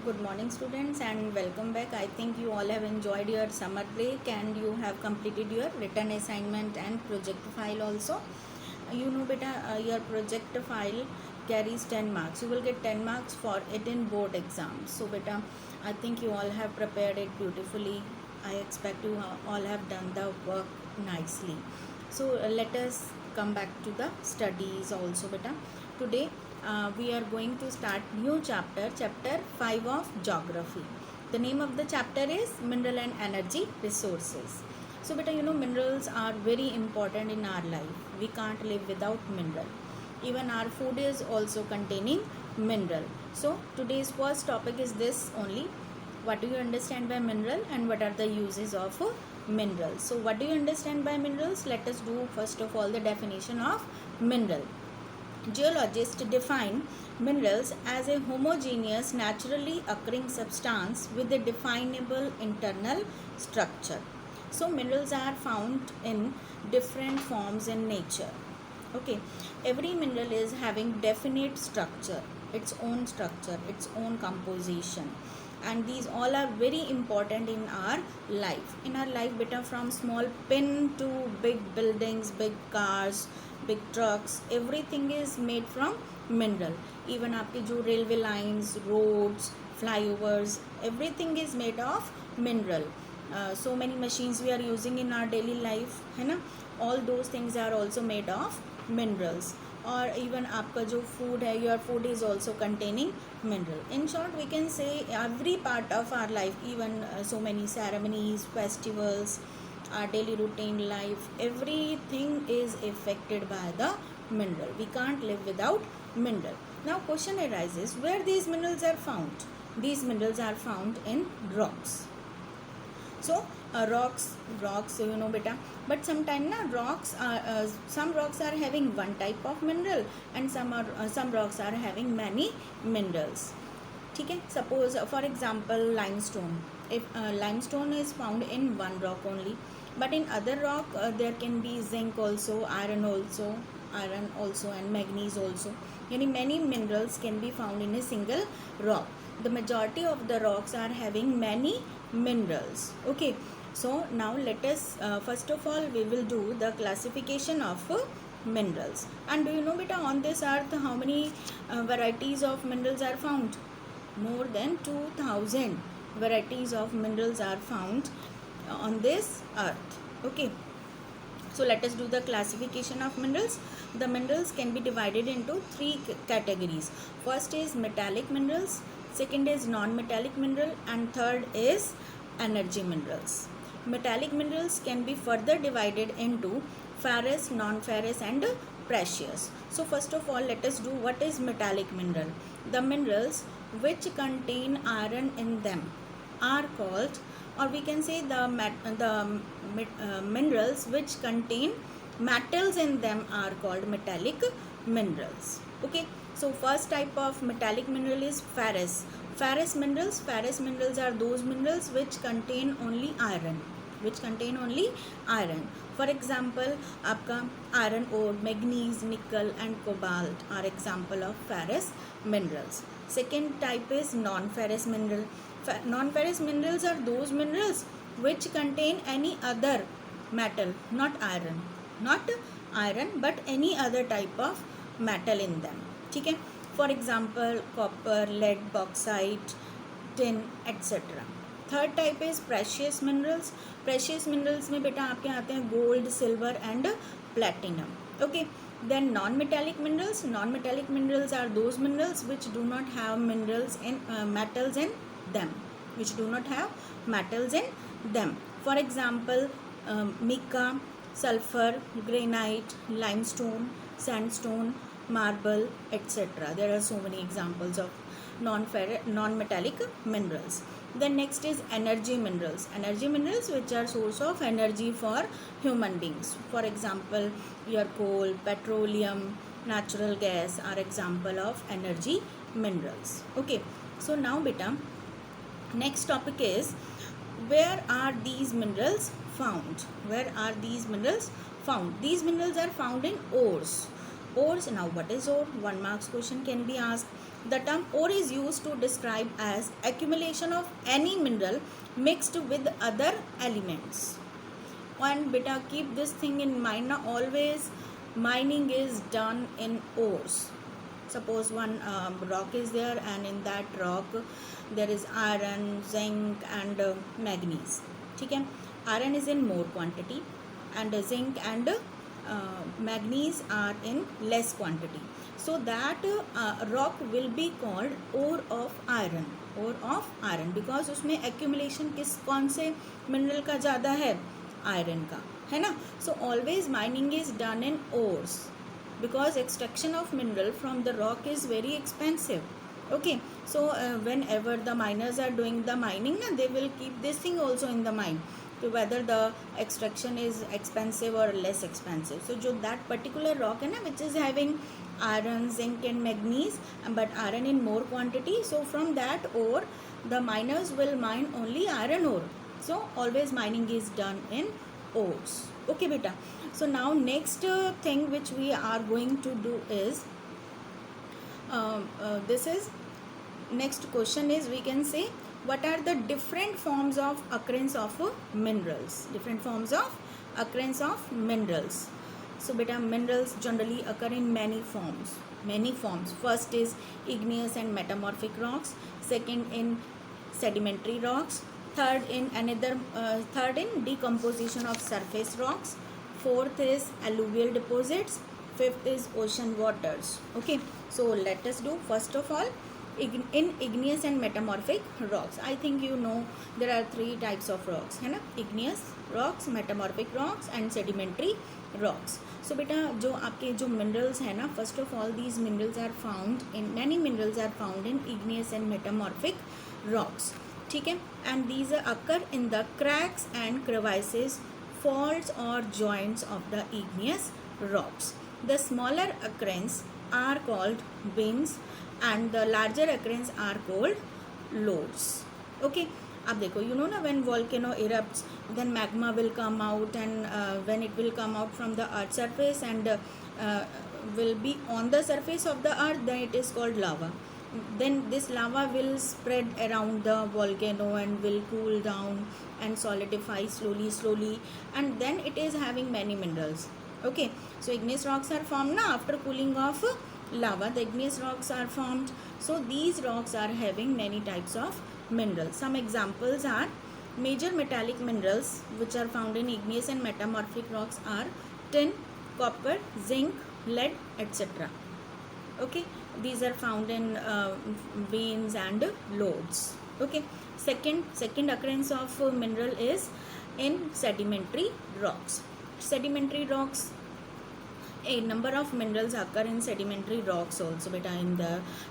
Good morning, students, and welcome back. I think you all have enjoyed your summer break and you have completed your written assignment and project file also. You know, beta, your project file carries 10 marks. You will get 10 marks for it in board exams. So, beta, I think you all have prepared it beautifully. I expect you all have done the work nicely. So, let us come back to the studies also, beta. Today, we are going to start new chapter 5 of geography. The name of the chapter is mineral and energy resources. So beta, minerals are very important in our life. We can't live without mineral. Even our food is also containing mineral. So today's first topic is this only: what do you understand by mineral and what are the uses of minerals. So what do you understand by minerals? Let us do first of all the definition of mineral. Geologists define minerals as a homogeneous, naturally occurring substance with a definable internal structure. So, minerals are found in different forms in nature. Okay, every mineral is having definite structure, its own composition, and these all are very important in our life. In our life, beta, from small pin to big buildings, big cars, big trucks, everything is made from mineral. Even आपके जो railway lines, roads, flyovers, everything is made of mineral. So many machines we are using in our daily life, है ना, all those things are also made of minerals. और even आपका जो food है, your food is also containing mineral. In short we can say every part of our life, even so many ceremonies, festivals, our daily routine life, everything is affected by the mineral. We can't live without mineral. Now question arises, where these minerals are found? These minerals are found in rocks. So rocks, beta, but sometimes rocks are some rocks are having one type of mineral and some rocks are having many minerals. ठीक है, suppose for example limestone. If limestone is found in one rock only, but in other rock there can be zinc also, iron also, and manganese also. Many minerals can be found in a single rock. The majority of the rocks are having many minerals. Okay, so now let us first of all we will do the classification of minerals. And do you know, beta, on this earth how many varieties of minerals are found? More than 2000 varieties of minerals are found on this earth. Okay, so let us do the classification of minerals. The minerals can be divided into three categories. First is metallic minerals, second is non-metallic mineral, and third is energy minerals. Metallic minerals can be further divided into ferrous, non-ferrous, and precious. So first of all, let us do what is metallic mineral. The minerals which contain iron in them are called, or we can say the minerals which contain metals in them are called metallic minerals. Okay, so first type of metallic mineral is ferrous. Ferrous minerals are those minerals which contain only iron, For example, आपका iron ore, manganese, nickel and cobalt are example of ferrous minerals. Second type is non-ferrous mineral. Non-ferrous minerals are those minerals which contain any other metal, not iron, but any other type of metal in them. ठीक है, for example copper, lead, bauxite, tin, etc. Third type is precious minerals. Precious minerals में बेटा आपके आते हैं gold, silver and platinum. Okay, then non-metallic minerals. Non-metallic minerals are those minerals which do not have metals in them, For example, mica, sulfur, granite, limestone, sandstone, marble, etc. There are so many examples of non-metallic minerals. Then next is energy minerals. Energy minerals which are source of energy for human beings. For example, your coal, petroleum, natural gas are example of energy minerals. Okay, so now beta, next topic is, where are these minerals found? These minerals are found in ores. Ores. Now what is ore? 1 marks question can be asked. The term ore is used to describe as accumulation of any mineral mixed with other elements. And beta, keep this thing in mind now, always mining is done in ores. Suppose one rock is there, and in that rock there is iron, zinc and manganese. Okay? Iron is in more quantity, and zinc and manganese are in less quantity. So that rock will be called ore of iron. ore of iron, because उसमें accumulation कौन से mineral का ज़्यादा है? Iron का, है ना. So always mining is done in ores, because extraction of mineral from the rock is very expensive. Okay, so whenever the miners are doing the mining, they will keep this thing also in the mind, so whether the extraction is expensive or less expensive. So जो that particular rock है ना, which is having iron, zinc and manganese, but iron in more quantity, so from that ore the miners will mine only iron ore. So always mining is done in ores. Okay beta. So now next thing which we are going to do is this is next question is, we can say, what are the different forms of occurrence of minerals? Different forms of occurrence of minerals. So beta, minerals generally occur in many forms. Many forms. First is igneous and metamorphic rocks. Second in sedimentary rocks. Third in decomposition of surface rocks. Fourth is alluvial deposits. Fifth is ocean waters. Okay, so let us do first of all in igneous and metamorphic rocks. I think you know there are 3 types of rocks, है ना? Igneous rocks, metamorphic rocks and sedimentary rocks. So beta, जो आपके जो minerals है ना, first of all these minerals are found in, many minerals are found in igneous and metamorphic rocks. ठीक है, and these occur in the cracks and crevices, faults or joints of the igneous rocks. The smaller occurrence are called veins and the larger occurrence are called lodes. Okay, अब देखो, you know ना, when volcano erupts, then magma will come out, and when it will come out from the earth surface and will be on the surface of the earth, then it is called lava. Then this lava will spread around the volcano and will cool down and solidify slowly, and then it is having many minerals. Okay, so igneous rocks are formed now after cooling of lava. The igneous rocks are formed. So these rocks are having many types of minerals. Some examples are major metallic minerals which are found in igneous and metamorphic rocks are tin, copper, zinc, lead, etc. Okay, these are found in veins and lodes. Okay, second occurrence of mineral is in sedimentary rocks. Sedimentary rocks, a number of minerals occur in sedimentary rocks also beta,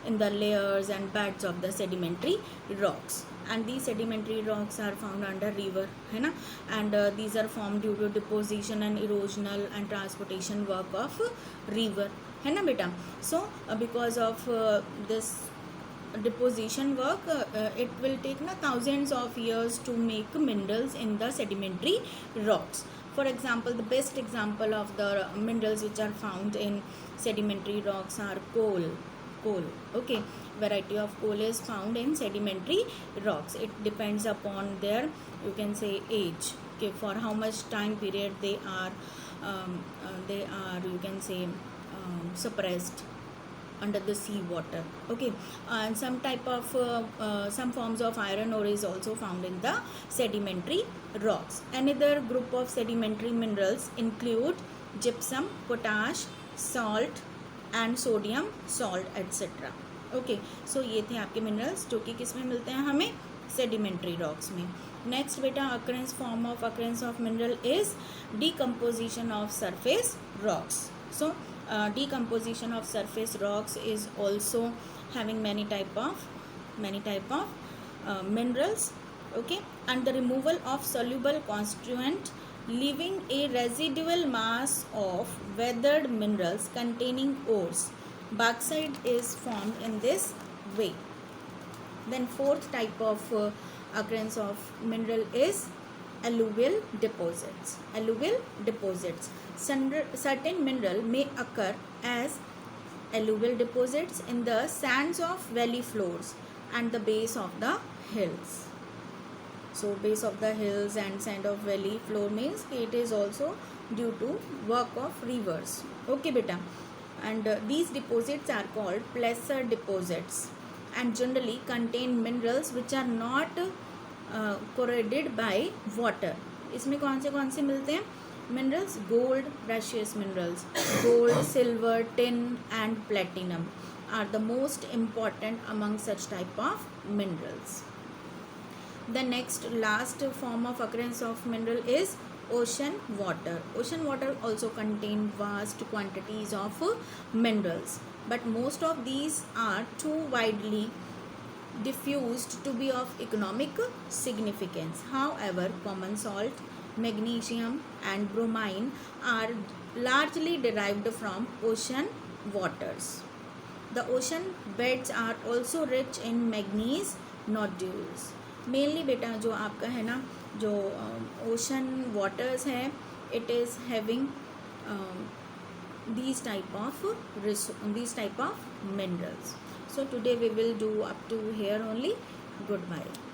in the layers and beds of the sedimentary rocks, and these sedimentary rocks are found under river, है ना, and these are formed due to deposition and erosional and transportation work of river, है ना बेटा. So because of this deposition work, it will take thousands of years to make minerals in the sedimentary rocks. For example, the best example of the minerals which are found in sedimentary rocks are coal. Okay, variety of coal is found in sedimentary rocks. It depends upon their, you can say, age. Okay, for how much time period they are you can say suppressed under the sea water. Okay, and some type of some forms of iron ore is also found in the sedimentary rocks. Another group of sedimentary minerals include gypsum, potash, salt and sodium salt, etc. Okay, so ये थे आपके minerals जो कि किस में मिलते हैं हमें, sedimentary rocks में. Next बेटा, occurrence of mineral is decomposition of surface rocks. So decomposition of surface rocks is also having many type of minerals. Okay, and the removal of soluble constituent leaving a residual mass of weathered minerals containing ores. Bauxite is formed in this way. Then fourth type of occurrence of mineral is alluvial deposits. Alluvial deposits. Certain mineral may occur as alluvial deposits in the sands of valley floors and the base of the hills. So base of the hills and sand of valley floor means it is also due to work of rivers. Okay beta. And these deposits are called placer deposits and generally contain minerals which are not corroded by water. इसमें कौन से मिलते हैं minerals? Gold, precious minerals, gold, silver, tin and platinum are the most important among such type of minerals. The next last form of occurrence of mineral is ocean water. Ocean water also contain vast quantities of minerals, but most of these are too widely diffused to be of economic significance. However, common salt, magnesium and bromine are largely derived from ocean waters. The ocean beds are also rich in manganese nodules. Mainly बेटा जो आपका है ना जो ocean waters है it is having these type of minerals. So today we will do up to here only. Goodbye.